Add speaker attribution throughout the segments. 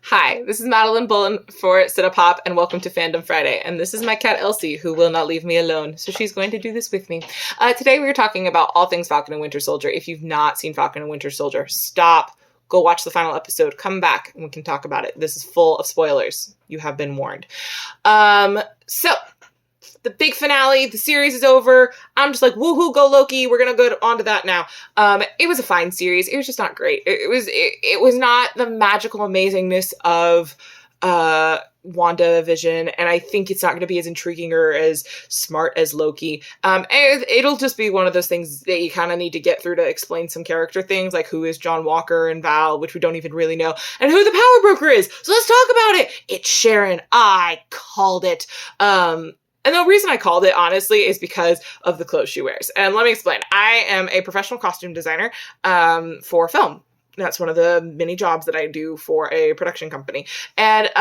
Speaker 1: Hi, this is Madeline Bullen for Cine-pop, and welcome to Fandom Friday. And this is my cat Elsie, who will not leave me alone, so she's going to do this with me. Today we are talking about all things Falcon and Winter Soldier. If you've not seen Falcon and Winter Soldier, stop, go watch the final episode, come back, and we can talk about it. This is full of spoilers. You have been warned. So, the big finale, the series is over. I'm just like, woohoo, go Loki. We're going to go on to that now. It was a fine series. It was just not great. It was not the magical amazingness of WandaVision, and I think it's not going to be as intriguing or as smart as Loki. It'll just be one of those things that you kind of need to get through to explain some character things, like who is John Walker and Val, which we don't even really know, and who the power broker is. So let's talk about it. It's Sharon. I called it. And the reason I called it, honestly, is because of the clothes she wears. And let me explain. I am a professional costume designer for film. That's one of the many jobs that I do for a production company. And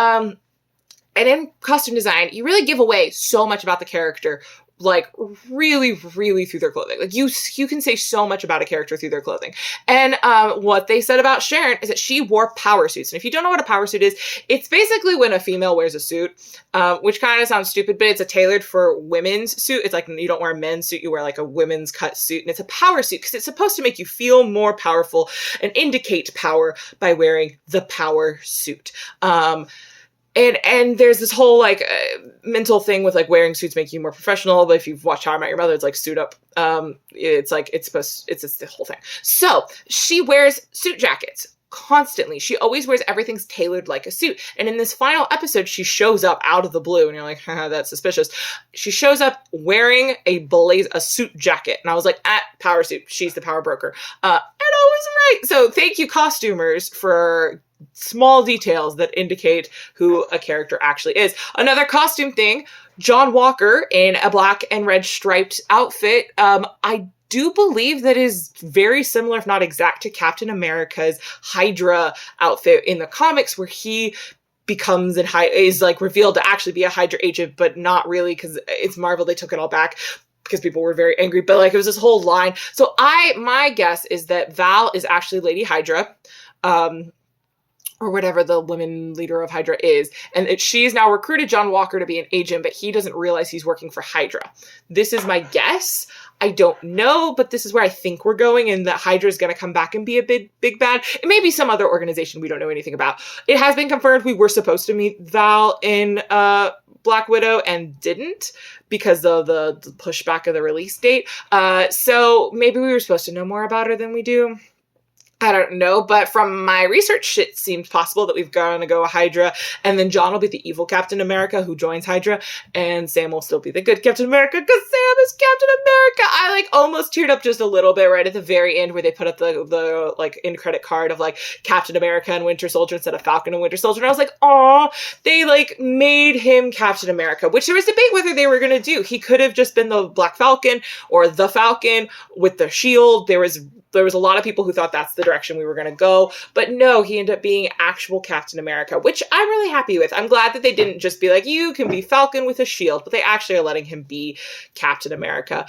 Speaker 1: in costume design, you really give away so much about the character, like really, really through their clothing. Like you can say so much about a character through their clothing. And what they said about Sharon is that she wore power suits. And if you don't know what a power suit is, it's basically when a female wears a suit, which kind of sounds stupid, but it's a tailored for women's suit. It's like you don't wear a men's suit, you wear like a women's cut suit. And it's a power suit because it's supposed to make you feel more powerful and indicate power by wearing the power suit. And there's this whole like mental thing with like wearing suits make you more professional. But if you've watched How I Met Your Mother, it's like suit up. It's the whole thing. So she wears suit jackets constantly. She always wears everything's tailored like a suit. And in this final episode, she shows up out of the blue, and you're like, haha, that's suspicious. She shows up wearing a suit jacket, and I was like, power suit. She's the power broker. And I was right. So thank you, costumers, for small details that indicate who a character actually is. Another costume thing, John Walker in a black and red striped outfit. I do believe that is very similar, if not exact, to Captain America's Hydra outfit in the comics, where he becomes and is like revealed to actually be a Hydra agent, but not really, because it's Marvel. They took it all back because people were very angry, but like it was this whole line. So my guess is that Val is actually Lady Hydra, or whatever the women leader of Hydra is, and that she's now recruited John Walker to be an agent, but he doesn't realize he's working for Hydra. This is my guess. I don't know, but this is where I think we're going, and that Hydra is going to come back and be a big bad. It may be some other organization we don't know anything about. It has been confirmed we were supposed to meet Val in Black Widow and didn't because of the pushback of the release date. So maybe we were supposed to know more about her than we do. I don't know, but from my research, it seems possible that we've got to go Hydra, and then John will be the evil Captain America who joins Hydra, and Sam will still be the good Captain America because Sam is Captain America. I like almost teared up just a little bit right at the very end where they put up the like end credit card of like Captain America and Winter Soldier instead of Falcon and Winter Soldier, and I was like, aw, they like made him Captain America, which there was debate whether they were going to do. He could have just been the Black Falcon or the Falcon with the shield. There was a lot of people who thought that's the direction we were going to go. But no, he ended up being actual Captain America, which I'm really happy with. I'm glad that they didn't just be like, you can be Falcon with a shield, but they actually are letting him be Captain America.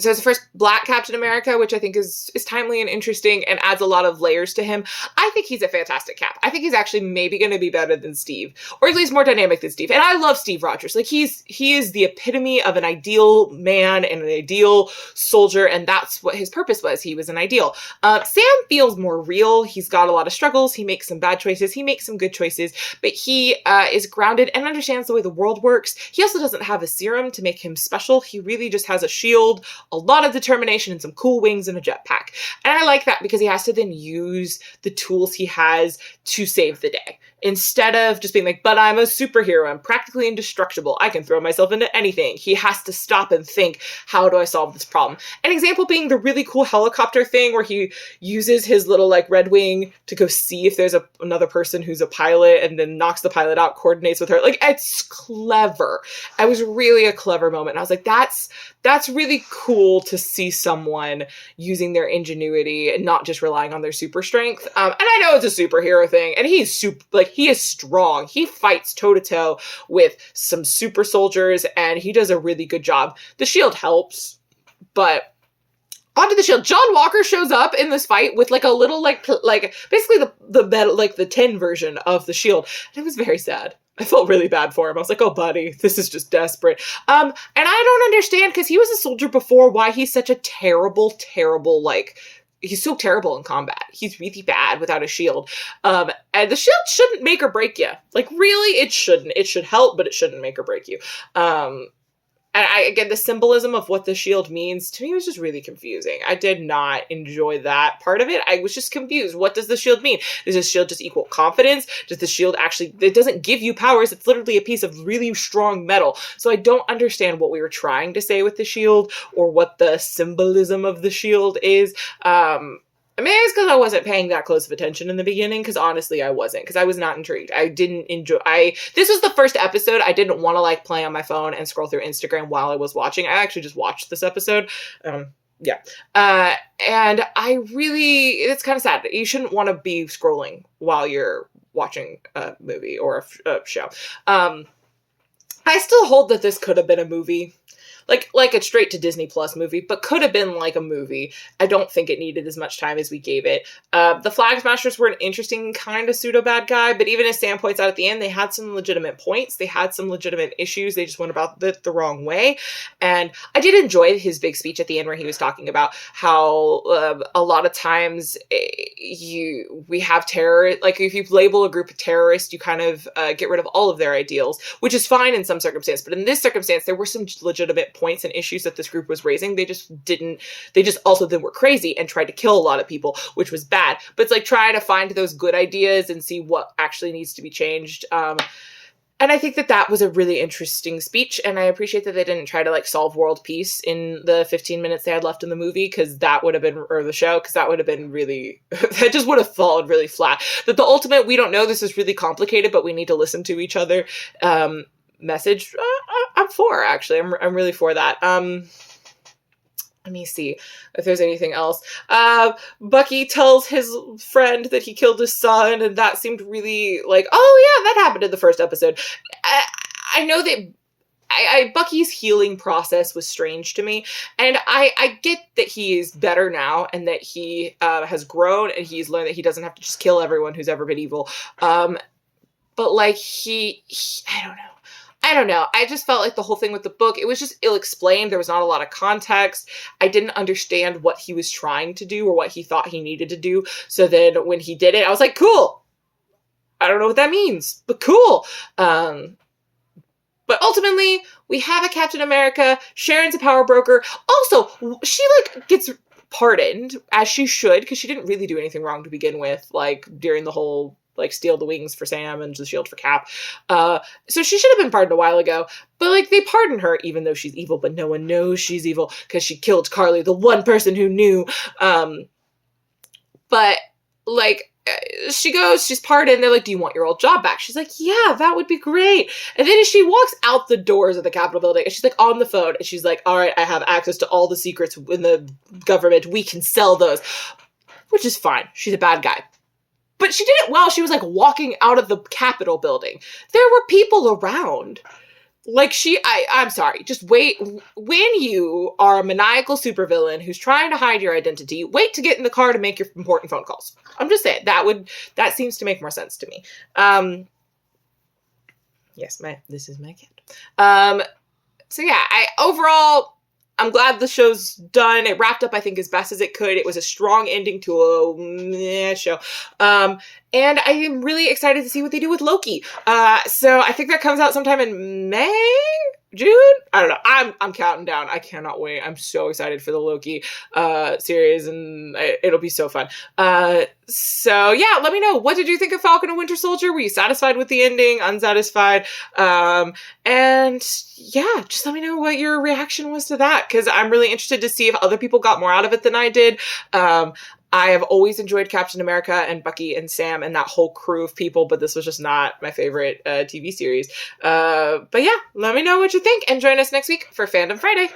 Speaker 1: So it's the first Black Captain America, which I think is timely and interesting and adds a lot of layers to him. I think he's a fantastic Cap. I think he's actually maybe going to be better than Steve, or at least more dynamic than Steve. And I love Steve Rogers. Like he is the epitome of an ideal man and an ideal soldier, and that's what his purpose was. He was an ideal. Sam feels more real. He's got a lot of struggles. He makes some bad choices. He makes some good choices, but he is grounded and understands the way the world works. He also doesn't have a serum to make him special. He really just has a shield, a lot of determination, and some cool wings and a jetpack. And I like that because he has to then use the tools he has to save the day. Instead of just being like, but I'm a superhero, I'm practically indestructible, I can throw myself into anything. He has to stop and think, how do I solve this problem? An example being the really cool helicopter thing where he uses his little like red wing to go see if there's another person who's a pilot, and then knocks the pilot out, coordinates with her. Like, it's clever. It was really a clever moment. And I was like, that's really cool to see someone using their ingenuity and not just relying on their super strength. And I know it's a superhero thing, and he is strong. He fights toe to toe with some super soldiers, and he does a really good job. The shield helps, but onto the shield. John Walker shows up in this fight with like a little like basically the metal, like the tin version of the shield. And it was very sad. I felt really bad for him. I was like, oh buddy, this is just desperate. And I don't understand, because he was a soldier before, why he's such a terrible, like, he's so terrible in combat. He's really bad without a shield. And the shield shouldn't make or break you. Like, really, it shouldn't. It should help, but it shouldn't make or break you. And again, the symbolism of what the shield means to me was just really confusing. I did not enjoy that part of it. I was just confused. What does the shield mean? Does the shield just equal confidence? Does the shield actually, it doesn't give you powers. It's literally a piece of really strong metal. So I don't understand what we were trying to say with the shield, or what the symbolism of the shield is. Maybe it's because I wasn't paying that close of attention in the beginning, because honestly I wasn't, because I was not intrigued. I didn't enjoy, this was the first episode. I didn't want to like play on my phone and scroll through Instagram while I was watching. I actually just watched this episode. Yeah. And I really, it's kind of sad. You shouldn't want to be scrolling while you're watching a movie or a show. I still hold that this could have been a movie. Like a straight to Disney Plus movie, but could have been like a movie. I don't think it needed as much time as we gave it. The Flag Smashers were an interesting kind of pseudo bad guy, but even as Sam points out at the end, they had some legitimate points. They had some legitimate issues. They just went about it the wrong way. And I did enjoy his big speech at the end where he was talking about how a lot of times we have terror. Like, if you label a group of terrorists, you kind of get rid of all of their ideals, which is fine in some circumstances. But in this circumstance, there were some legitimate points and issues that this group was raising. They just also then were crazy and tried to kill a lot of people, which was bad. But it's like trying to find those good ideas and see what actually needs to be changed. And I think that was a really interesting speech, and I appreciate that they didn't try to like solve world peace in the 15 minutes they had left in the movie, because that would have been, or the show, because that would have been really, that just would have fallen really flat. That the ultimate, we don't know, this is really complicated, but we need to listen to each other, message, I'm for, actually. I'm really for that. Let me see if there's anything else. Bucky tells his friend that he killed his son, and that seemed really like, oh yeah, that happened in the first episode. I know that Bucky's healing process was strange to me, and I get that he is better now, and that he has grown, and he's learned that he doesn't have to just kill everyone who's ever been evil. But like he I don't know. I just felt like the whole thing with the book, it was just ill-explained. There was not a lot of context. I didn't understand what he was trying to do or what he thought he needed to do. So then when he did it, I was like, cool. I don't know what that means, but cool. But ultimately, we have a Captain America. Sharon's a power broker. Also, she like gets pardoned, as she should, because she didn't really do anything wrong to begin with, like during the whole like steal the wings for Sam and the shield for Cap. So she should have been pardoned a while ago, but like they pardon her even though she's evil, but no one knows she's evil because she killed Carly, the one person who knew. But like she goes, she's pardoned. They're like, do you want your old job back? She's like, yeah, that would be great. And then as she walks out the doors of the Capitol building, and she's like on the phone, and she's like, all right, I have access to all the secrets in the government. We can sell those, which is fine. She's a bad guy. But she did it while she was, like, walking out of the Capitol building. There were people around. Like, I'm sorry, just wait. When you are a maniacal supervillain who's trying to hide your identity, wait to get in the car to make your important phone calls. I'm just saying, that seems to make more sense to me. Yes, this is my cat. So yeah, overall, I'm glad the show's done. It wrapped up, I think, as best as it could. It was a strong ending to a show. And I am really excited to see what they do with Loki. So I think that comes out sometime in May? June? I don't know. I'm counting down. I cannot wait. I'm so excited for the Loki series, and it'll be so fun. So yeah, let me know. What did you think of Falcon and Winter Soldier? Were you satisfied with the ending? Unsatisfied? And yeah, just let me know what your reaction was to that, because I'm really interested to see if other people got more out of it than I did. I have always enjoyed Captain America and Bucky and Sam and that whole crew of people, but this was just not my favorite TV series. But yeah, let me know what you think, and join us next week for Fandom Friday.